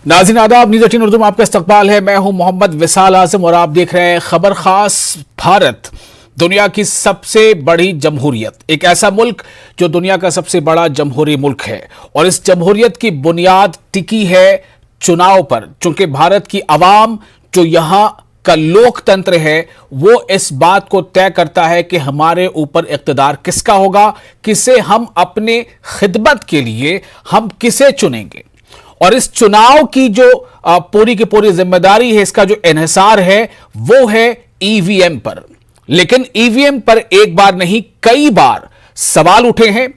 नाज़रीन आदाब, न्यूज़ 18 उर्दू में आपका इस्तकबाल है। मैं हूं मोहम्मद विसाल आजम और आप देख रहे हैं खबर खास। भारत दुनिया की सबसे बड़ी जमहूरियत, एक ऐसा मुल्क जो दुनिया का सबसे बड़ा जमहूरी मुल्क है और इस जमहूरियत की बुनियाद टिकी है चुनाव पर। चूंकि भारत की आवाम, जो यहां का लोकतंत्र है, वो इस बात को तय करता है कि हमारे ऊपर इक़्तिदार किसका होगा, किसे हम अपने खिदमत के लिए हम किसे चुनेंगे। और इस चुनाव की जो पूरी की पूरी जिम्मेदारी है, इसका जो इन्हिसार है वो है ईवीएम पर। लेकिन ईवीएम पर एक बार नहीं, कई बार सवाल उठे हैं।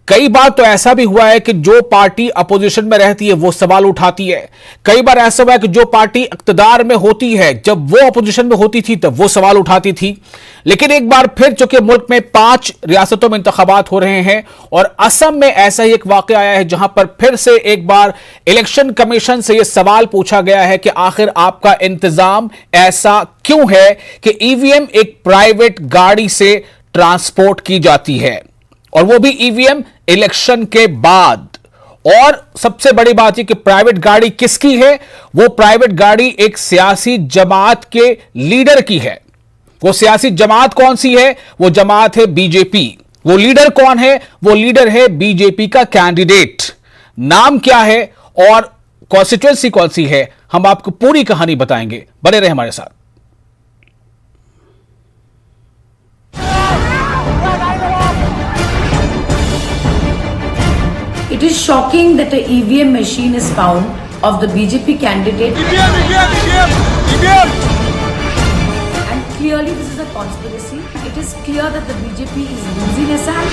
कई बार तो ऐसा भी हुआ है कि जो पार्टी अपोजिशन में रहती है वो सवाल उठाती है। कई बार ऐसा हुआ है कि जो पार्टी इक़्तिदार में होती है, जब वो अपोजिशन में होती थी तब वो सवाल उठाती थी। लेकिन एक बार फिर चूंकि मुल्क में 5 रियासतों में इंतखाबात हो रहे हैं और असम में ऐसा ही एक वाक़या आया है जहां पर फिर से एक बार इलेक्शन कमीशन से यह सवाल पूछा गया है कि आखिर आपका इंतजाम ऐसा क्यों है कि ईवीएम एक प्राइवेट गाड़ी से ट्रांसपोर्ट की जाती है, और वो भी ईवीएम इलेक्शन के बाद। और सबसे बड़ी बात यह कि प्राइवेट गाड़ी किसकी है? वो प्राइवेट गाड़ी एक सियासी जमात के लीडर की है। वो सियासी जमात कौन सी है? वो जमात है बीजेपी। वो लीडर कौन है? वो लीडर है बीजेपी का कैंडिडेट। नाम क्या है और कॉन्स्टिट्यूएंसी कौन सी है, हम आपको पूरी कहानी बताएंगे। बने रहे हमारे साथ। It is shocking that a EVM machine is found of the BJP candidate. EVM! And clearly this is a conspiracy. It is clear that the BJP is losing Assam.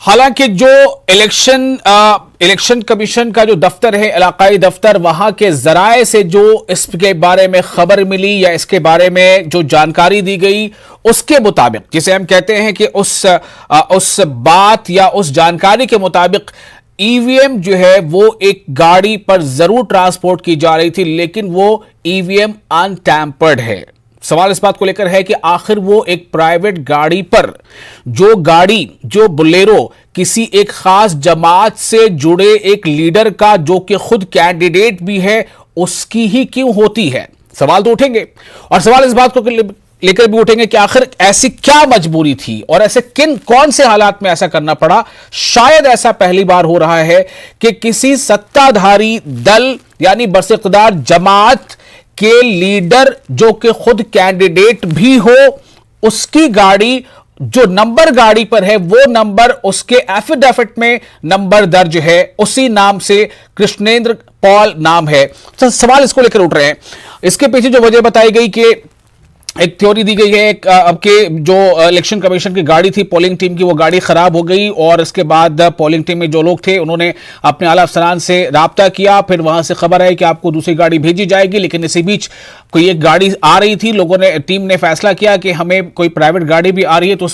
हालांकि जो इलेक्शन कमीशन का जो दफ्तर है, इलाकाई दफ्तर, वहां के जराए से जो इसके बारे में खबर मिली या इसके बारे में जो जानकारी दी गई, उसके मुताबिक, जिसे हम कहते हैं कि उस बात या उस जानकारी के मुताबिक ईवीएम जो है वो एक गाड़ी पर जरूर ट्रांसपोर्ट की जा रही थी, लेकिन वो ईवीएम अनटैम्पर्ड है। सवाल इस बात को लेकर है कि आखिर वो एक प्राइवेट गाड़ी पर, जो बोलेरो किसी एक खास जमात से जुड़े एक लीडर का, जो कि खुद कैंडिडेट भी है, उसकी ही क्यों होती है? सवाल तो उठेंगे। और सवाल इस बात को लेकर भी उठेंगे कि आखिर ऐसी क्या मजबूरी थी और ऐसे कौन से हालात में ऐसा करना पड़ा। शायद ऐसा पहली बार हो रहा है कि किसी सत्ताधारी दल यानी बरइख्तियार जमात के लीडर, जो कि खुद कैंडिडेट भी हो, उसकी गाड़ी, जो नंबर गाड़ी पर है, वो नंबर उसके एफिडेविट में नंबर दर्ज है, उसी नाम से कृष्णेंद्र पॉल नाम है। तो सवाल इसको लेकर उठ रहे हैं। इसके पीछे जो वजह बताई गई कि एक थ्योरी दी गई है, अब के जो इलेक्शन कमीशन की गाड़ी थी पोलिंग टीम की, वो गाड़ी खराब हो गई और इसके बाद पोलिंग टीम में जो लोग थे उन्होंने अपने आला अफसरान से राब्ता किया। फिर वहां से खबर आई कि आपको दूसरी गाड़ी भेजी जाएगी, लेकिन इसी बीच कोई एक गाड़ी आ रही थी। टीम ने फैसला किया कि हमें कोई प्राइवेट गाड़ी भी आ रही है तो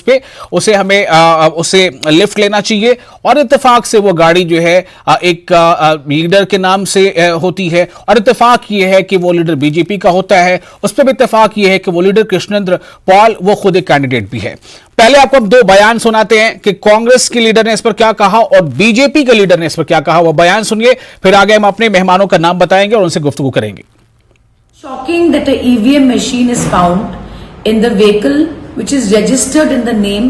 उसे लिफ्ट लेना चाहिए, और इत्तेफाक से वो गाड़ी जो है एक लीडर के नाम से होती है। और इत्तेफाक ये है कि वो लीडर बीजेपी का होता है। उस पर भी इत्तेफाक ये है कि वो लीडर कृष्णेंद्र पॉल वो खुद एक कैंडिडेट भी है। पहले आपको हम 2 बयान सुनाते हैं कि कांग्रेस के लीडर ने इस पर क्या कहा और बीजेपी के लीडर ने इस पर क्या कहा। वो बयान सुनिए, फिर आगे हम अपने मेहमानों का नाम बताएंगे और उनसे गुफ्तगू करेंगे। Shocking that a EVM machine is found in the vehicle which is registered in the name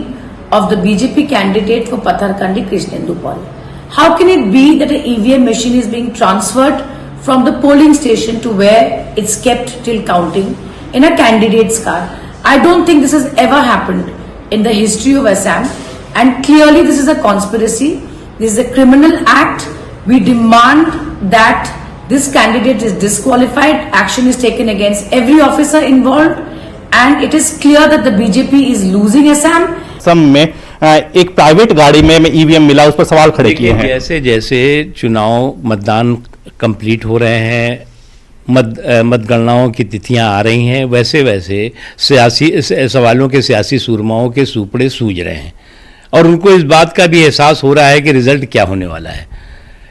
of the BJP candidate for Patharkandi, Krishnendu Paul. How can it be that a EVM machine is being transferred from the polling station to where it's kept till counting in a candidate's car? I don't think this has ever happened in the history of Assam, and clearly this is a conspiracy. This is a criminal act. We demand that this candidate is disqualified. Action is taken against every officer involved, and it is clear that the BJP is losing Assam. Assam में एक private गाड़ी में EVM मिला, उस पर सवाल खड़े किए हैं। जैसे जैसे चुनाव मतदान कंप्लीट हो रहे हैं, मतगणनाओं की तिथियां आ रही हैं, वैसे वैसे सियासी सवालों के सियासी सूरमाओं के सूपड़े सूझ रहे हैं और उनको इस बात का भी एहसास हो रहा है कि रिजल्ट क्या होने वाला है।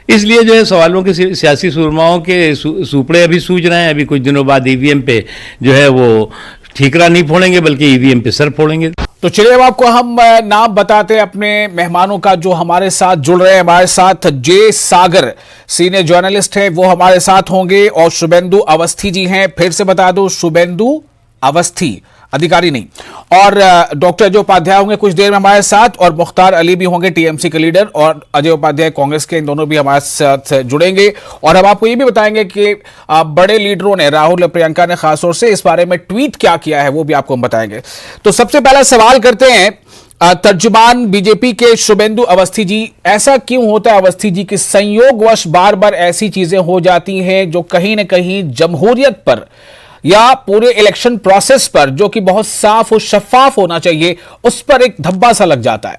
इसलिए जो है सवालों के सियासी सुरमाओं के सुपड़े अभी सूझ रहे हैं। अभी कुछ दिनों बाद ईवीएम पे जो है वो ठीकरा नहीं फोड़ेंगे बल्कि ईवीएम पे सर फोड़ेंगे। तो चलिए अब आपको हम नाम बताते हैं अपने मेहमानों का जो हमारे साथ जुड़ रहे हैं। हमारे साथ जे सागर सीनियर जर्नलिस्ट है, वो हमारे साथ होंगे, और शुभेंदु अवस्थी जी हैं। फिर से बता दो, शुभेंदु अवस्थी, अधिकारी नहीं। और डॉक्टर अजय उपाध्याय होंगे कुछ देर में हमारे साथ, और मुख्तार अली भी होंगे टीएमसी के लीडर, और अजय उपाध्याय कांग्रेस के, इन दोनों भी हमारे साथ जुड़ेंगे। और हम आपको ये भी बताएंगे कि बड़े लीडरों ने, राहुल और प्रियंका ने खासतौर से इस बारे में ट्वीट क्या किया है, वो भी आपको हम बताएंगे। तो सबसे पहला सवाल करते हैं तर्जुमान बीजेपी के शुभेंदु अवस्थी जी। ऐसा क्यों होता है अवस्थी जी कि संयोगवश बार बार ऐसी चीजें हो जाती हैं जो कहीं ना कहीं जमहूरियत पर या पूरे इलेक्शन प्रोसेस पर, जो कि बहुत साफ और शफाफ होना चाहिए, उस पर एक धब्बा सा लग जाता है?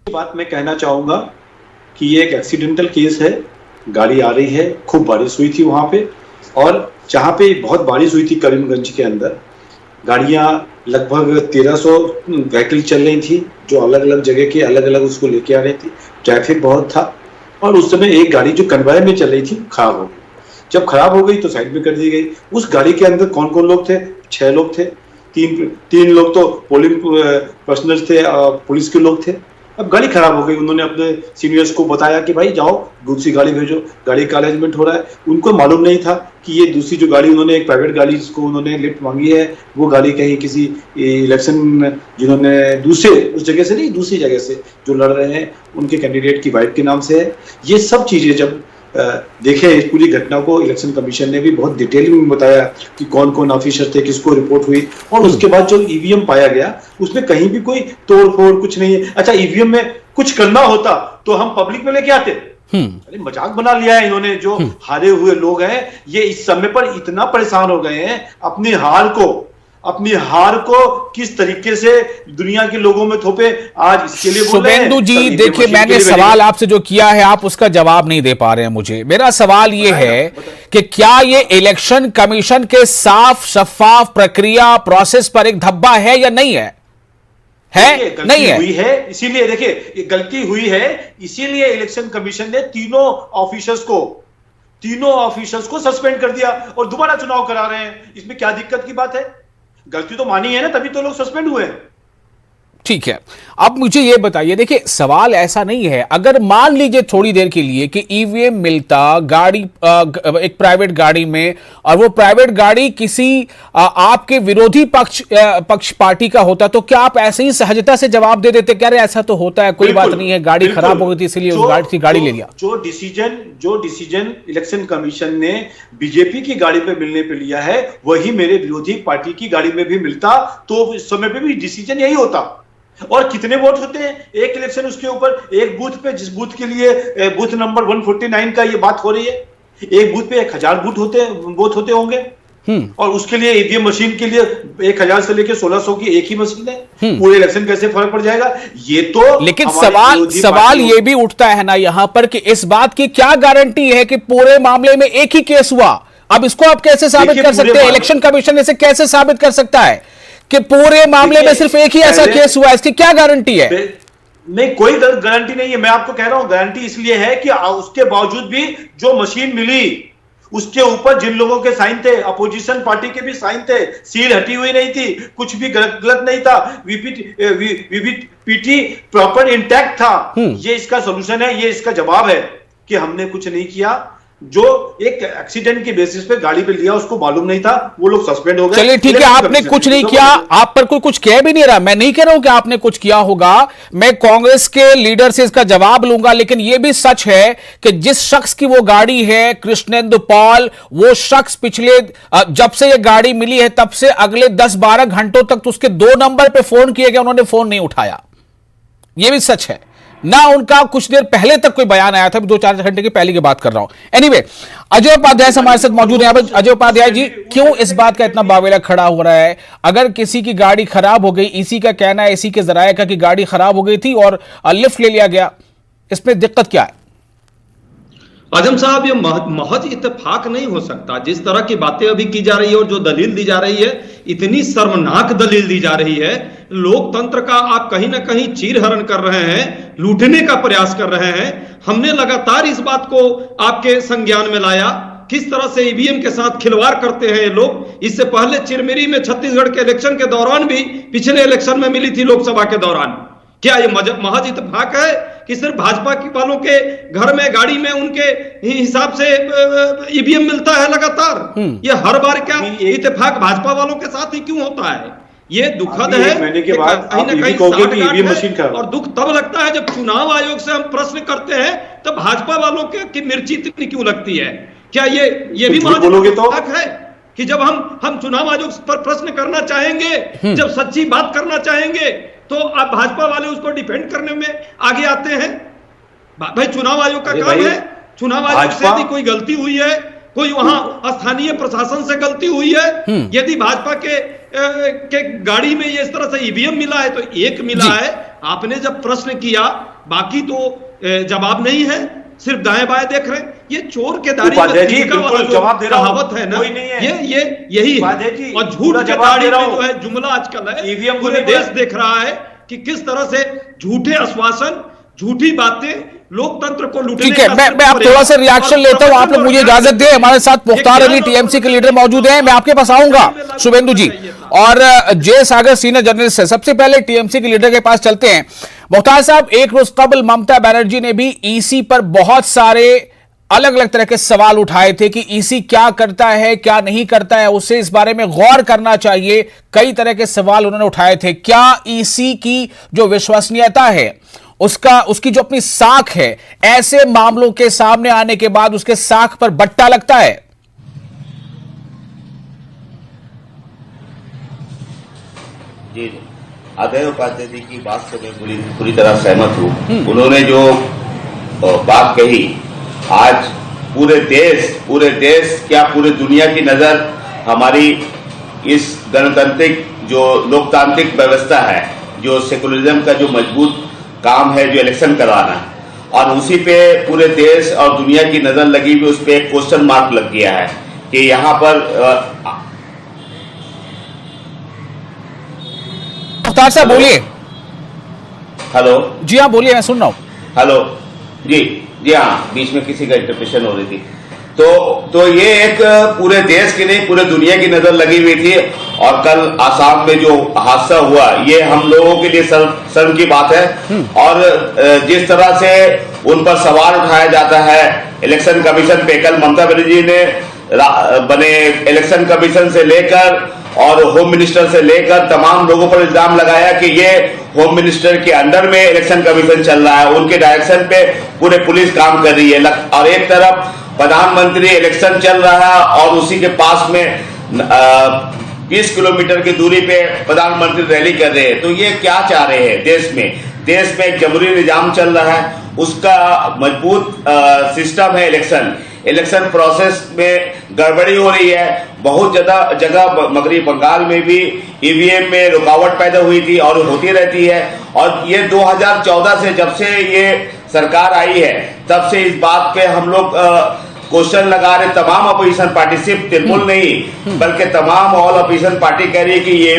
बात मैं कहना चाहूंगा कि ये एक एक्सीडेंटल केस है। गाड़ी आ रही है, खूब बारिश हुई थी वहां पे, और जहां पे बहुत बारिश हुई थी करीमगंज के अंदर, गाड़ियां लगभग 1300 व्हीकल चल रही थी, जो अलग अलग जगह के अलग अलग उसको लेके आ रही थी। ट्रैफिक बहुत था, और उस समय एक गाड़ी जो कन्वॉय में चल रही थी खराब हो गई। जब खराब हो गई तो साइड में कर दी गई। उस गाड़ी के अंदर कौन कौन लोग थे? 6 लोग थे। तीन लोग तो पोलिंग पर्सनल थे, पुलिस के लोग थे। अब गाड़ी खराब हो गई, उन्होंने अपने सीनियर्स को बताया कि भाई जाओ दूसरी गाड़ी भेजो, गाड़ी का अरेंजमेंट हो रहा है। उनको मालूम नहीं था कि ये दूसरी जो गाड़ी, उन्होंने एक प्राइवेट गाड़ी जिसको उन्होंने लिफ्ट मांगी है, वो गाड़ी कहीं किसी इलेक्शन जिन्होंने दूसरे उस जगह से नहीं, दूसरी जगह से जो लड़ रहे हैं उनके कैंडिडेट की वाइफ के नाम से है। ये सब चीजें जब देखे इस पूरी घटना को, इलेक्शन कमीशन ने भी बहुत डिटेलिंग में बताया कि कौन कौन ऑफिसर थे, किसको रिपोर्ट हुई, और उसके बाद जो ईवीएम पाया गया उसमें कहीं भी कोई तोड़ फोड़ कुछ नहीं है। अच्छा, ईवीएम में कुछ करना होता तो हम पब्लिक में लेके आते। अरे मजाक बना लिया है इन्होंने। जो हारे हुए लोग हैं, ये इस समय पर इतना परेशान हो गए हैं अपनी हार को किस तरीके से दुनिया के लोगों में थोपे, आज इसके लिए बोल रहे हैं। शुभेंदु जी देखिए, मैंने सवाल आपसे जो किया है आप उसका जवाब नहीं दे पा रहे हैं मुझे। मेरा सवाल ये है कि क्या ये इलेक्शन कमीशन के साफ शफाफ प्रक्रिया प्रोसेस पर एक धब्बा है या नहीं है? नहीं है? हुई है, इसीलिए देखिए गलती हुई है, इसीलिए इलेक्शन कमीशन ने तीनों ऑफिसर्स को सस्पेंड कर दिया और दोबारा चुनाव करा रहे हैं। इसमें क्या दिक्कत की बात है? गलती तो मानी है ना, तभी तो लोग सस्पेंड हुए हैं। ठीक है, अब मुझे यह बताइए, देखिए सवाल ऐसा नहीं है, अगर मान लीजिए थोड़ी देर के लिए कि ईवीएम मिलता गाड़ी एक प्राइवेट गाड़ी में, और वो प्राइवेट गाड़ी किसी आपके विरोधी पक्ष पार्टी का होता, तो क्या आप ऐसे ही सहजता से जवाब दे देते क्या, ऐसा तो होता है, कोई बात नहीं है, गाड़ी खराब हो गई थी इसलिए उस गाड़ी ले लिया? जो डिसीजन इलेक्शन कमीशन ने बीजेपी की गाड़ी पे मिलने पे लिया है, वही मेरे विरोधी पार्टी की गाड़ी में भी मिलता तो इस समय पे भी डिसीजन यही होता। और कितने वोट होते हैं एक इलेक्शन, उसके ऊपर एक बूथ पे, जिस बूथ के लिए बूथ नंबर 149 का ये बात हो रही है, एक बूथ पे 1000 वोट होते होंगे, और उसके लिए ईवीएम मशीन के लिए 1000 से लेकर 1600 की एक ही मशीन है। पूरे इलेक्शन कैसे फर्क पड़ जाएगा? ये तो लेकिन सवाल ये भी उठता है ना यहां पर कि इस बात की क्या गारंटी है कि पूरे मामले में एक ही केस हुआ? अब इसको आप कैसे साबित कर सकते हैं? इलेक्शन कमीशन इसे कैसे साबित कर सकता है कि पूरे मामले में सिर्फ एक ही ऐसा केस हुआ? इसकी क्या गारंटी है? नहीं, कोई गारंटी नहीं है। मैं आपको कह रहा हूं गारंटी इसलिए है कि उसके बावजूद भी जो मशीन मिली उसके ऊपर जिन लोगों के साइन थे, अपोजिशन पार्टी के भी साइन थे, सील हटी हुई नहीं थी, कुछ भी गलत नहीं था, वीवीपीटी प्रॉपर इंटैक्ट था। ये इसका सोल्यूशन है, ये इसका जवाब है कि हमने कुछ नहीं किया। जो एक एक्सीडेंट की बेसिस पे गाड़ी पे लिया, उसको मालूम नहीं था, वो लोग सस्पेंड हो गए। चलिए ठीक है, आपने कुछ नहीं किया, आप पर कोई कुछ कह भी नहीं रहा, मैं नहीं कह रहा हूं कि आपने कुछ किया होगा, मैं कांग्रेस के लीडर से इसका जवाब लूंगा। लेकिन यह भी सच है कि जिस शख्स की वो गाड़ी है, कृष्णेंदु पॉल, वो शख्स पिछले जब से ये गाड़ी मिली है तब से अगले 10-12 घंटों तक तो उसके 2 नंबर पे फोन किए गए, उन्होंने फोन नहीं उठाया। यह भी सच है ना, उनका कुछ देर पहले तक कोई बयान आया था, 2-4 घंटे की पहले की बात कर रहा हूं। एनीवे, अजय उपाध्याय हमारे साथ मौजूद है। अजय उपाध्याय जी, क्यों इस बात का इतना बावेला खड़ा हो रहा है? अगर किसी की गाड़ी खराब हो गई, इसी का कहना है, इसी के जराये का कि गाड़ी खराब हो गई थी और लिफ्ट ले लिया गया, इसमें दिक्कत क्या है? आजम साहब, ये महज इत्तेफाक नहीं हो सकता। जिस तरह की बातें अभी की जा रही है और जो दलील दी जा रही है, इतनी शर्मनाक दलील दी जा रही है। लोकतंत्र का आप कहीं ना कहीं चीरहरण कर रहे हैं, लूटने का प्रयास कर रहे हैं। हमने लगातार इस बात को आपके संज्ञान में लाया, किस तरह से ईवीएम के साथ खिलवाड़ करते हैं ये लोग। इससे पहले चिरमिरी में छत्तीसगढ़ के इलेक्शन के दौरान भी, पिछले इलेक्शन में मिली थी लोकसभा के दौरान। क्या ये महज इत्तेफाक है कि सिर्फ भाजपा की वालों के घर में, गाड़ी में उनके हिसाब से ईवीएम मिलता है लगातार? ये हर बार क्या इत्तेफाक भाजपा वालों के साथ ही क्यों होता है? ये दुखद है। महीने के बाद कहीं ना कहीं ईवीएम मशीन का, और दुख तब लगता है जब चुनाव आयोग से हम प्रश्न करते हैं तब भाजपा वालों की मिर्ची इतनी क्यों लगती है? क्या ये भी महज इत्तेफाक है कि जब हम चुनाव आयोग पर प्रश्न करना चाहेंगे, जब सच्ची बात करना चाहेंगे, तो आप भाजपा वाले उसको डिफेंड करने में आगे आते हैं? भाई चुनाव आयोग का काम है, चुनाव आयोग से यदि कोई गलती हुई है, कोई वहां स्थानीय प्रशासन से गलती हुई है, यदि भाजपा के गाड़ी में ये इस तरह से ईवीएम मिला है तो एक मिला है। आपने जब प्रश्न किया, बाकी तो जवाब नहीं है, सिर्फ दाएं बाएं देख रहे हैं। ये चोर के दाढ़ी में जवाब दे रहा कहावत है ना, यही है। और झूठ के दाढ़ी में जो है जुमला आजकल है, पूरे देश देख रहा है कि किस तरह से झूठे आश्वासन, झूठी बातें लोकतंत्र को लूटने। ठीक है, मैं आप थोड़ा सा रिएक्शन लेता हूं, आप लोग मुझे इजाजत दें। हमारे साथ मुख्तार अली टीएमसी के लीडर मौजूद हैं, मैं आपके पास आऊंगा शुभेंदु जी, और जय सागर सीनियर जर्नलिस्ट है। सबसे पहले टीएमसी के लीडर के पास चलते हैं। मुख्तार साहब, एक रोज कबल ममता बनर्जी ने भी ईसी पर बहुत सारे अलग अलग तरह के सवाल उठाए थे कि ईसी क्या करता है, क्या नहीं करता है, उसे इस बारे में गौर करना चाहिए। कई तरह के सवाल उन्होंने उठाए थे। क्या ईसी की जो विश्वसनीयता है, उसकी जो अपनी साख है, ऐसे मामलों के सामने आने के बाद उसके साख पर बट्टा लगता है? जी, अजय उपाध्याय जी की बात से मैं पूरी तरह सहमत हूं। उन्होंने जो बात कही, आज पूरे देश क्या पूरे दुनिया की नजर हमारी इस गणतांत्रिक जो लोकतांत्रिक व्यवस्था है, जो सेकुलरिज्म का जो मजबूत काम है, जो इलेक्शन करवाना है, और उसी पे पूरे देश और दुनिया की नजर लगी हुई, उस पर एक क्वेश्चन मार्क लग गया है कि यहाँ पर मुख्तार साहब बोलिए। हेलो जी हाँ बोलिए, मैं सुन रहा हूं। हेलो जी हाँ, बीच में किसी का इंटरप्रेशन हो रही थी। तो ये एक पूरे देश की नहीं, पूरे दुनिया की नजर लगी हुई थी। और कल आसाम में जो हादसा हुआ, ये हम लोगों के लिए शर्म की बात है। और जिस तरह से उन पर सवाल उठाया जाता है इलेक्शन कमीशन पे, कल ममता बनर्जी ने बने इलेक्शन कमीशन से लेकर और होम मिनिस्टर से लेकर तमाम लोगों पर इल्जाम लगाया कि ये होम मिनिस्टर के अंडर में इलेक्शन कमीशन चल रहा है, उनके डायरेक्शन पे पूरे पुलिस काम कर रही है। और एक तरफ प्रधानमंत्री इलेक्शन चल रहा है और उसी के पास में 20 किलोमीटर की दूरी पे प्रधानमंत्री रैली कर रहे हैं। तो ये क्या चाह रहे हैं? देश में एक जमहूरी निजाम चल रहा है, उसका मजबूत सिस्टम है। इलेक्शन प्रोसेस में गड़बड़ी हो रही है। बहुत ज्यादा जगह मगरी बंगाल में भी ईवीएम में रुकावट पैदा हुई थी और होती रहती है। और ये 2014 से, जब से ये सरकार आई है, तब से इस बात पे हम लोग क्वेश्चन लगा रहे। तमाम अपोजिशन पार्टी, सिर्फ तृणमूल नहीं बल्कि तमाम ऑल अपोजिशन पार्टी कह रही है कि ये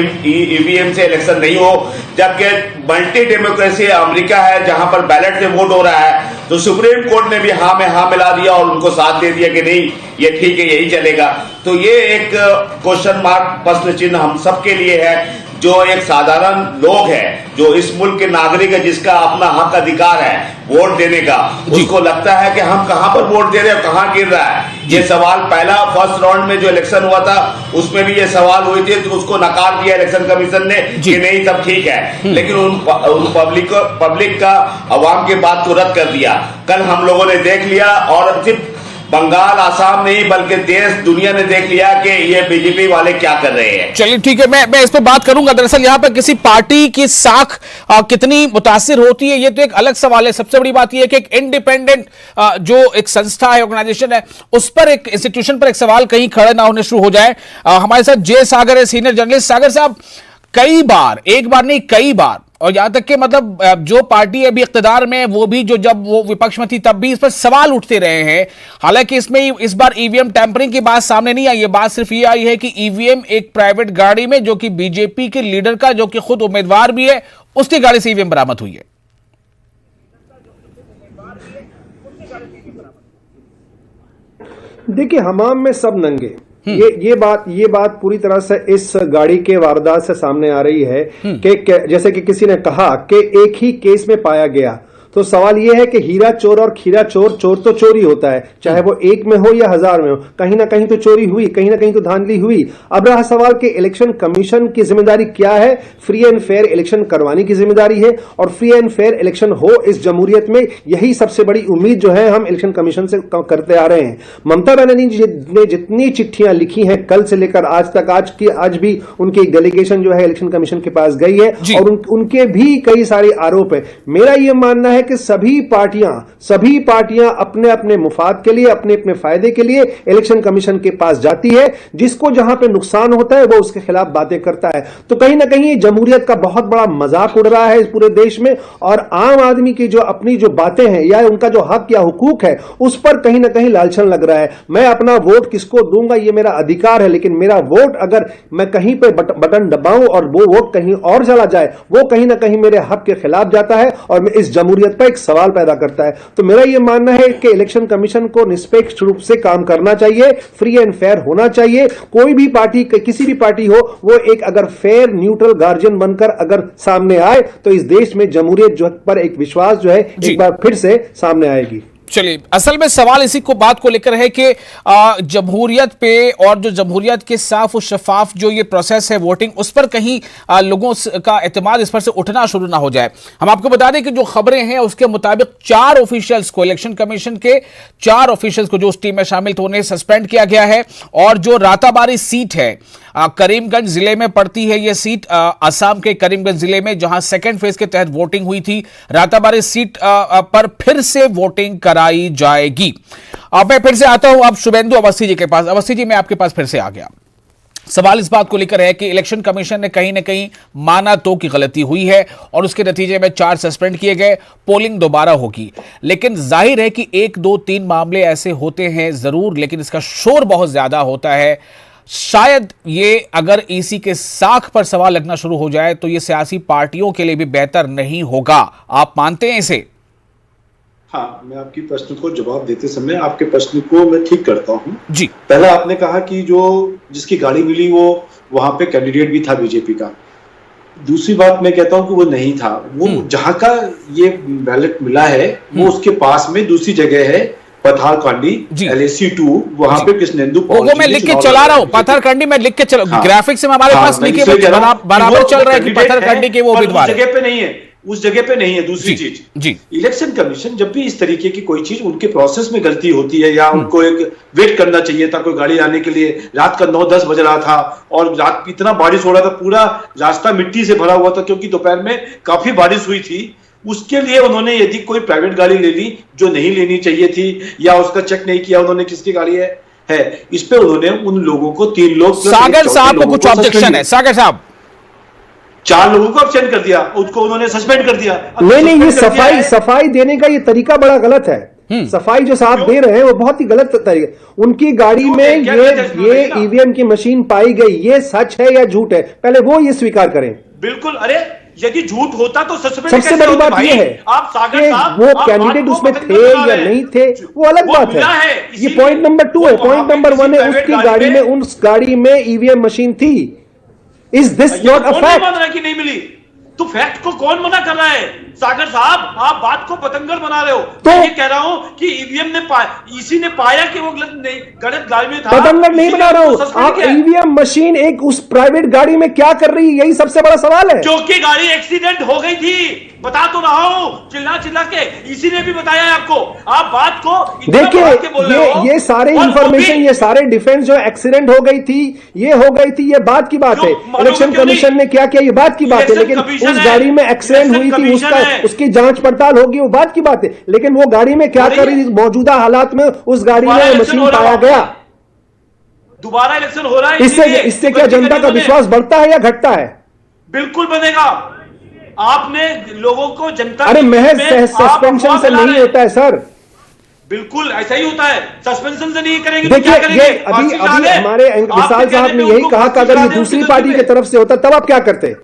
ईवीएम से इलेक्शन नहीं हो, जबकि मल्टी डेमोक्रेसी अमेरिका है जहां पर बैलेट से वोट हो रहा है। तो सुप्रीम कोर्ट ने भी हाँ में हाँ मिला दिया और उनको साथ दे दिया कि नहीं, ये ठीक है, यही चलेगा। तो ये एक क्वेश्चन मार्क, प्रश्न चिन्ह हम सबके लिए है। जो एक साधारण लोग है, जो इस मुल्क के नागरिक है, जिसका अपना हक अधिकार है वोट देने का, उसको लगता है कि हम कहां पर वोट दे रहे हैं, कहां गिर रहा है। ये सवाल फर्स्ट राउंड में जो इलेक्शन हुआ था उसमें भी ये सवाल हुई थी, तो उसको नकार दिया इलेक्शन कमीशन ने कि नहीं सब ठीक है। लेकिन उन पब्लिक का अवाम की बात को रद्द कर दिया। कल हम लोगों ने देख लिया, और सिर्फ बंगाल, आसाम नहीं बल्कि देश दुनिया ने देख लिया कि ये बीजेपी वाले क्या कर रहे हैं। चलिए ठीक है, मैं इस पर बात करूंगा। दरअसल यहाँ पर किसी पार्टी की साख कितनी मुतासिर होती है, ये तो एक अलग सवाल है। सबसे बड़ी बात यह है कि एक इंडिपेंडेंट जो एक संस्था है, ऑर्गेनाइजेशन है, उस पर, एक इंस्टीट्यूशन पर एक सवाल कहीं खड़े ना होने शुरू हो जाए। हमारे साथ जय सागर है, सीनियर जर्नलिस्ट। सागर साहब, कई बार, एक बार नहीं कई बार और यहां तक कि मतलब जो पार्टी अभी इख्तिदार में है वो भी जो जब वो विपक्ष में थी तब भी इस पर सवाल उठते रहे हैं। हालांकि इसमें इस बार ईवीएम टैंपरिंग की बात सामने नहीं आई है, बात सिर्फ ये आई है कि ईवीएम एक प्राइवेट गाड़ी में जो कि बीजेपी के लीडर का जो कि खुद उम्मीदवार भी है उसकी गाड़ी से ईवीएम बरामद हुई है। देखिए, हमाम में सब नंगे, ये बात पूरी तरह से इस गाड़ी के वारदात से सामने आ रही है कि जैसे कि किसी ने कहा कि एक ही केस में पाया गया, तो सवाल यह है कि हीरा चोर और खीरा चोर, चोर तो चोरी होता है, चाहे वो एक में हो या 1000 में हो, कहीं ना कहीं तो चोरी हुई, कहीं ना कहीं तो धांधली हुई। अब रहा सवाल कि इलेक्शन कमीशन की जिम्मेदारी क्या है। फ्री एंड फेयर इलेक्शन करवाने की जिम्मेदारी है और फ्री एंड फेयर इलेक्शन हो इस जमहूरियत में, यही सबसे बड़ी उम्मीद जो है हम इलेक्शन कमीशन से करते आ रहे हैं। ममता बनर्जी ने जितनी चिट्ठियां लिखी हैं कल से लेकर आज तक, आज भी उनकी डेलीगेशन जो है इलेक्शन कमीशन के पास गई है और उनके भी कई सारे आरोप है। मेरा यह मानना है कि सभी पार्टियां अपने अपने मुफाद के लिए, अपने अपने फायदे के लिए इलेक्शन कमीशन के पास जाती है। जिसको जहां पे नुकसान होता है वो उसके खिलाफ बातें करता है। तो कहीं ना कहीं जमहूरियत का बहुत बड़ा मजाक उड़ रहा है इस पूरे देश में, और आम आदमी की जो अपनी जो बातें हैं या उनका जो हक या हुकूक है उस पर कहीं ना कहीं लालछन लग रहा है। मैं अपना वोट किसको दूंगा ये मेरा अधिकार है, लेकिन मेरा वोट अगर मैं कहीं पे बटन दबाऊं और वो वोट कहीं और चला जाए, वो कहीं ना कहीं मेरे हक के खिलाफ जाता है और इस जमहूरियत पर एक सवाल पैदा करता है। तो मेरा यह मानना है कि इलेक्शन कमीशन को निष्पक्ष रूप से काम करना चाहिए, फ्री एंड फेयर होना चाहिए। कोई भी पार्टी, किसी भी पार्टी हो, वो एक अगर फेयर न्यूट्रल गार्जियन बनकर अगर सामने आए तो इस देश में जमहूरियत जो पर एक विश्वास जो है एक बार फिर से सामने आएगी। चलिए, असल में सवाल इसी को बात को लेकर है कि जमहूरियत पे और जो जमहूरियत के साफ और शफाफ जो ये प्रोसेस है वोटिंग, उस पर कहीं लोगों का एतमाद इस पर से उठना शुरू ना हो जाए। हम आपको बता दें कि जो खबरें हैं उसके मुताबिक 4 ऑफिशियल्स को, इलेक्शन कमीशन के 4 ऑफिशियल्स को जो उस टीम में शामिल थे उन्हें सस्पेंड किया गया है। और जो राताबारी सीट है, करीमगंज जिले में पड़ती है ये सीट, असम के करीमगंज जिले में, जहां सेकेंड फेज के तहत वोटिंग हुई थी। राताबारी सीट पर फिर से वोटिंग कराई जाएगी। अब मैं फिर से आता हूं अब शुभेंदु अवस्थी जी के पास। अवस्थी जी, मैं आपके पास फिर से आ गया। सवाल इस बात को लेकर है कि इलेक्शन कमीशन ने कहीं ना कहीं माना तो कि गलती हुई है और उसके नतीजे में 4 सस्पेंड किए गए, पोलिंग दोबारा होगी। लेकिन जाहिर है कि 1, 2, 3 मामले ऐसे होते हैं जरूर, लेकिन इसका शोर बहुत ज्यादा होता है। शायद ये अगर ईसी के साख पर सवाल लगना शुरू हो जाए तो ये सियासी पार्टियों के लिए भी बेहतर नहीं होगा। आप मानते हैं इसे? हाँ, मैं आपकी प्रश्न को जवाब देते समय आपके प्रश्न को मैं ठीक करता हूँ जी। पहला आपने कहा कि जिसकी गाड़ी मिली वो वहां पे कैंडिडेट भी था बीजेपी का। दूसरी बात मैं कहता हूँ कि वो नहीं था, वो जहां का ये बैलेट मिला है वो उसके पास में दूसरी जगह है, पथारकांडी LAC 2, वहां पे कृष्णेंदु पॉल। वो मैं लिख के चला रहा हूँ, पथारकांडी में लिख के चला, ग्राफिक्स में हमारे पास लिखे बराबर चल रहा है कि पथारकांडी के वो उम्मीदवार जगह पे नहीं है, उस जगह पे नहीं है। दूसरी चीज जी, इलेक्शन कमीशन जब भी इस तरीके की कोई चीज उनके प्रोसेस में गलती होती है या उनको एक वेट करना चाहिए था, कोई गाड़ी आने के लिए, रात का 9-10 बज रहा था और रात इतना बारिश हो रहा था, पूरा रास्ता मिट्टी से भरा हुआ था क्योंकि दोपहर में काफी बारिश हुई थी। उसके लिए उन्होंने यदि कोई प्राइवेट गाड़ी ले ली जो नहीं लेनी चाहिए थी या उसका चेक नहीं किया उन्होंने किसकी गाड़ी है इस पे उन्होंने उन लोगों को 3 लोग, सागर साहब को कुछ ऑब्जेक्शन है, सागर साहब 4 लोगों को अब्सेंट कर दिया, उसको उन्होंने सस्पेंड कर दिया। नहीं, ये सफाई देने का ये तरीका बड़ा गलत है। सफाई जो साहब दे रहे हैं वो बहुत ही गलत तरीका। उनकी गाड़ी में ये ईवीएम की मशीन पाई गई, ये सच है या झूठ है, पहले वो ये स्वीकार करें। बिल्कुल, अरे यदि झूठ होता तो सबसे बड़ी बात यह है आप सागर साहब वो कैंडिडेट उसमें थे या नहीं थे वो अलग बात है। ये पॉइंट नंबर 2 है। पॉइंट नंबर 1 है उसकी गाड़ी में, उस गाड़ी में ईवीएम मशीन थी। Is this not a fact? कि नहीं मिली तो फैक्ट को कौन मना कर रहा है? सागर साहब, आप बात को पतंगर बना रहे हो। तो मैं ये कह रहा हूं कि ईवीएम ने ईसी ने पाया कि वो गलत गाड़ी में था। पतंगर नहीं बना रहा हूं। आप ईवीएम मशीन एक उस प्राइवेट गाड़ी में क्या कर रही है, यही सबसे बड़ा सवाल है। क्योंकि गाड़ी एक्सीडेंट हो गई थी, बता तो रहा हूं, चिल्ला के इसी ने भी बताया है आपको। आप बात को देखिए, ये सारे इंफॉर्मेशन, ये सारे डिफेंस जो एक्सीडेंट हो गई थी, ये हो गई थी, ये बात की बात है। इलेक्शन कमीशन ने क्या किया, ये बात की बात है। लेकिन उस गाड़ी में एक्सीडेंट हुई थी, उसकी जांच पड़ताल होगी, वो बात की बात है। लेकिन वो गाड़ी में क्या कर रही थी, मौजूदा हालात में उस गाड़ी में मशीन पाया गया। दोबारा इलेक्शन हो रहा है, इससे क्या जनता का विश्वास बढ़ता है या घटता है? बिल्कुल बनेगा। आपने लोगों को जनता अरे के महज बीच में आप सस्पेंशन अफवाह से फैला नहीं रहे हैं। होता है सर। बिल्कुल ऐसा ही होता है, सस्पेंशन से नहीं करेंगे तो देखिए क्या करेंगे? ये अभी फांसी ला अभी दे। हमारे आपके विशाल साहब कहने ने पे यही उनको कहा कि फांसी अगर ला ये दे दूसरी उनकी पार्टी गलती की पे। तरफ से होता तब आप क्या करते?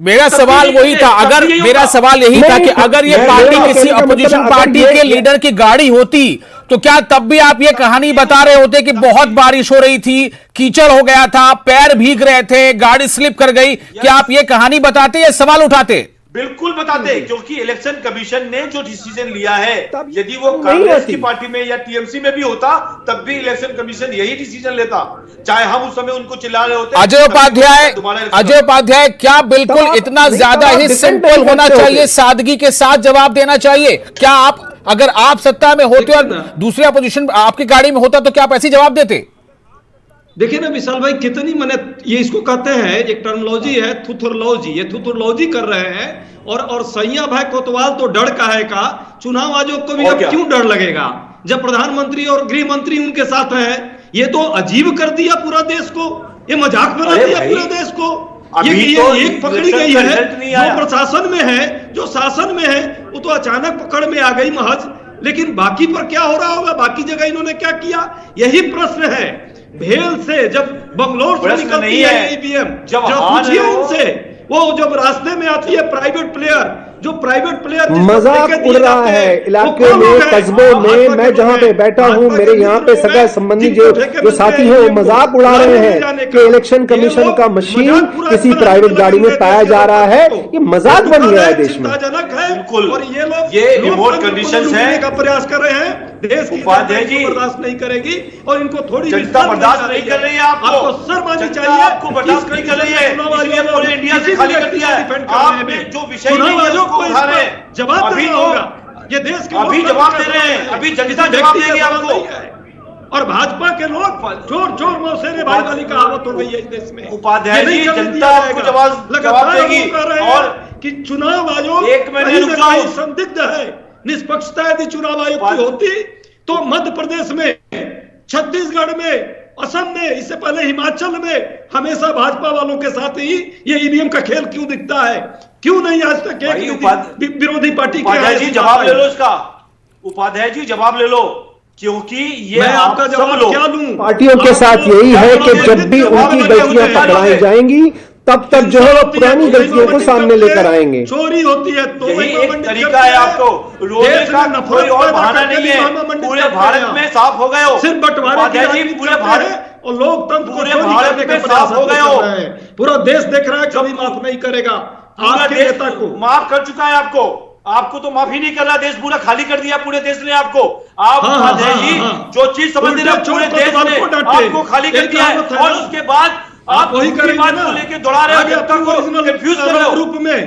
मेरा तब सवाल भी वही यही था, है, तब अगर भी यही मेरा होगा। सवाल यही था नहीं, कि अगर ये मैं पार्टी मेरा किसी कहने का अपोजिशन मतलब अगर पार्टी ये- के लीडर की गाड़ी होती तो क्या तब भी आप ये कहानी बता रहे होते कि बहुत बारिश हो रही थी, कीचड़ हो गया था, पैर भीग रहे थे, गाड़ी स्लिप कर गई, क्या आप ये कहानी बताते या सवाल उठाते? बिल्कुल बताते, क्योंकि इलेक्शन कमीशन ने जो डिसीजन लिया है, तब यदि वो नहीं कांग्रेस आती। की पार्टी में या टीएमसी में भी होता तब भी इलेक्शन कमीशन यही डिसीजन लेता, चाहे हम उस समय उनको चिल्ला रहे होते। अजय उपाध्याय, दोबारा election अजय उपाध्याय, क्या तब बिल्कुल आप- इतना नहीं, ज्यादा तब आप ही defend सिंपल नहीं होना करते चाहिए, होते। सादगी के साथ जवाब देना चाहिए? क्या आप, अगर आप सत्ता में होते और देखिए ना। दूसरे अपोजिशन आपकी गाड़ी में होता तो क्या आप ऐसी जवाब देते? देखिए ना विशाल भाई, कितनी मैंने ये इसको कहते हैं, एक टर्मिनोलॉजी है थुथुरलॉजी, ये थुथुरलॉजी कर रहे हैं। और सैया भाई कोतवाल तो डर का है का, चुनाव आयोग को भी और अब क्या? क्यों डर लगेगा जब प्रधानमंत्री और गृह मंत्री उनके साथ हैं? ये तो अजीब कर दिया पूरा देश को, ये मजाक बना अरे दिया भाई, पूरे देश को। अभी ये तो एक पकड़ी इलेक्शन गई का है रिजल्ट नहीं जो आया। प्रशासन में है, जो शासन में है, वो तो अचानक पकड़ में आ गई महज। लेकिन बाकी पर क्या हो रहा होगा, बाकी जगह इन्होंने क्या किया, यही प्रश्न है। भेल से जब बंगलोर से प्रश्न निकलती नहीं है है। ईवीएम, जब जब हार पूछिए रहे हो- उनसे, वो जब रास्ते में आती है प्राइवेट प्लेयर, जो प्राइवेट प्लेयर मजाक उड़ रहा है इलाके में, कस्बों में। मैं जहां पे बैठा हूं, मेरे यहाँ पे सगा संबंधी जो साथी हैं वो मजाक उड़ा रहे हैं कि इलेक्शन कमीशन का मशीन किसी प्राइवेट गाड़ी में पाया जा रहा है। ये मजाक बन गया है देश में। चिंताजनक है। बिल्कुल। और ये लोग ये रिमोट लोकतंत्र को कंडीशंस लूटने हैं। का प्रयास कर रहे हैं। देश की उपाध्याय जनता जी, इनको बर्दाश्त नहीं करेगी और इनको थोड़ी भी जनता शर्म बर्दाश्त आनी नहीं कर रही है चाहिए। आपको शर्म आनी जनता चाहिए। आपको बर्दाश्त नहीं कर रही है, इसलिए पूरे इंडिया से खाली कर दिया है। आपने जो विषय नहीं है उसको उठा रहे हैं। जवाब अभी देना तो होगा। ये देश के अभी लोकतंत्र जवाब का दे रहे हैं, सवाल है। अभी जनता किसी जवाब व्यक्ति देगी का आपको। सवाल नहीं है। और भाजपा के लोग जोर जोर में शेरे भाई वाली कहावत हो गई है इस देश में। उपाध्याय ये नहीं जी, चलने जनता दिया आपको जाएगा। जवाब लगातार देगी। वो कह रहे हैं और कि चुनाव आयोग एक महीने कहीं रुक न जाओ। कहीं संदिग्ध है। निष्पक्षता यदि चुनाव आयोग की होती तो मध्य प्रदेश में, छत्तीसगढ़ में, असम में, इससे पहले हिमाचल में हमेशा भाजपा वालों के साथ ही ये ईवीएम का खेल क्यों दिखता है? क्यों नहीं आज तक भाई, एक विरोधी पार्टी के उपाध्याय यहाँ जी इस जवाब बात ले आई? लो इसका। उपाध्याय जी जवाब ले लो, क्योंकि ये मैं आप आपका सब जवाब लोग क्या लूं? पार्टियों के साथ यही है कि जब भी उनकी गलतियां पकड़ाई जाएंगी तब जो है वो पुरानी गलतियों को सामने लेकर आएंगे। चोरी होती है तो यही महिमा एक मंडित तरीका करते है हैं। आपको रोने देश का, में नफरत कोई और पैदा बहाना करके नहीं महिमा है। मंडित पूरे करते भारत हैं। में साफ हो गए हो। सिर्फ बंटवारे की उपाध्याय जी, राजनीति पूरे करते भारत हैं और लोकतंत्र को पूरे चोरी भारत करने का में प्रयास साफ हो गए हो। कर रहे हैं। पूरा देश देख रहा है, कभी माफ नहीं करेगा पूरा आपके देश नेता को। माफ कर चुका है आपको। आपको तो माफी नहीं कर रहा, देश पूरा खाली कर दिया पूरे देश ने आपको। आप हाँ, उपाध्याय हाँ, जी हाँ। जो चीज समझते उल्टे रहे पूरे चोट को देश सवाल ने को डांटे। आपको खाली कर एक दिया है, कहावत है और ना, उसके बाद आप वही दूसरी करेंगे बात ना। को लेके दौड़ा रहे हो, आगे जनता को कंफ्यूज कर रहे हो। रूप में।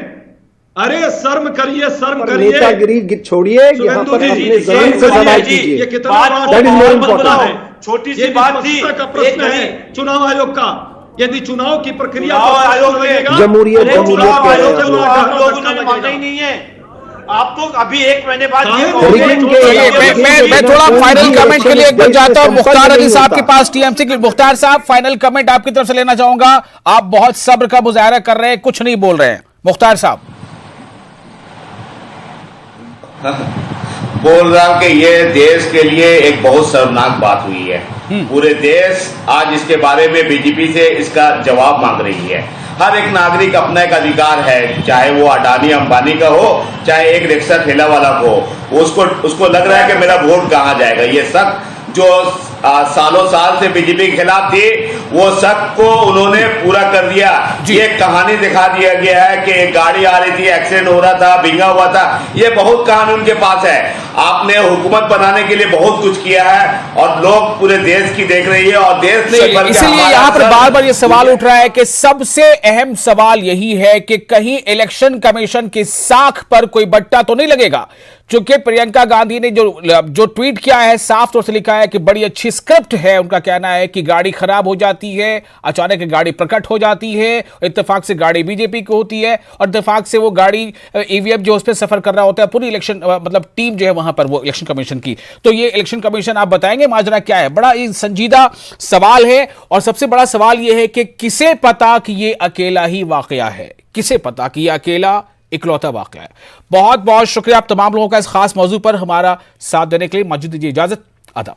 अरे शर्म करिए, शर्म पर करिए। नेतागिरी छोड़िए, यहाँ शुभेंदु पर जी, अपने जी, जमीन जी, से जी, सवाल जी, कीजिए। ये कितना बात बड़ा को That is more और मत important. बनाओ। छोटी सी ये बात थी, निष्पक्षता का एक प्रश्न है घड़ी चुनाव आयोग का। यदि चुनाव की प्रक्रिया चुनाव को आयोग में लगेगा, जमहूरियत अरे जमहूरियत चुनाव कह रहे आयोग हैं को आप आप लोग उन्होंने माना ही नहीं है। आप तो अभी एक महीने बाद ये साहब, कहोगे रिगिंग कि के चलिए, मैं थोड़ा फाइनल कमेंट के लिए एक बार जाता हूं मुख्तार अली साहब के पास, टीएमसी के। मुख्तार साहब, फाइनल कमेंट आपकी तरफ से लेना चाहूंगा। आप बहुत सब्र का मुजाहरा कर रहे हैं, कुछ नहीं बोल रहे हैं। मुख्तार साहब बोल रहा हूं कि ये देश के लिए एक बहुत शर्मनाक बात हुई है। पूरे देश आज इसके बारे में बीजेपी से इसका जवाब मांग रही है। हर एक नागरिक अपना एक अधिकार है, चाहे वो अडानी अंबानी का हो, चाहे एक रिक्शा ठेला वाला हो, उसको लग रहा है कि मेरा वोट कहाँ जाएगा। ये सब जो सालों साल से बीजेपी के खिलाफ थी, वो सब को उन्होंने पूरा कर दिया। ये कहानी दिखा दिया गया है कि एक गाड़ी आ रही थी, एक्सीडेंट हो रहा था, भींगा हुआ था। ये बहुत कहानी उनके पास है। आपने हुकूमत बनाने के लिए बहुत कुछ किया है और लोग पूरे देश की देख रही है, और देश नहीं बल्कि इसीलिए हमारा यहां पर सर- बार बार ये सवाल उठ रहा है कि सबसे अहम सवाल यही है कि कहीं इलेक्शन कमीशन की साख पर कोई बट्टा तो नहीं लगेगा। चूंकि प्रियंका गांधी ने जो ट्वीट किया है, साफ तौर से लिखा है कि बड़ी अच्छी स्क्रिप्ट है। उनका कहना है कि गाड़ी खराब हो जाती है, अचानक गाड़ी प्रकट हो जाती है, इत्तेफाक से गाड़ी बीजेपी की होती है, और इत्तेफाक से वो गाड़ी ईवीएम जो उस पर सफर कर रहा होता है, पूरी इलेक्शन मतलब टीम जो है वहां पर वो इलेक्शन कमीशन की। तो ये इलेक्शन कमीशन, आप बताएंगे माजरा क्या है? बड़ा ही संजीदा सवाल है, और सबसे बड़ा सवाल यह है कि किसे पता कि ये अकेला ही वाकया है? किसे पता कि ये अकेला इकलौता वाकया है। बहुत बहुत शुक्रिया आप तमाम लोगों का इस खास मौजू पर हमारा साथ देने के लिए। मौजूद दीजिए इजाजत। आदाब।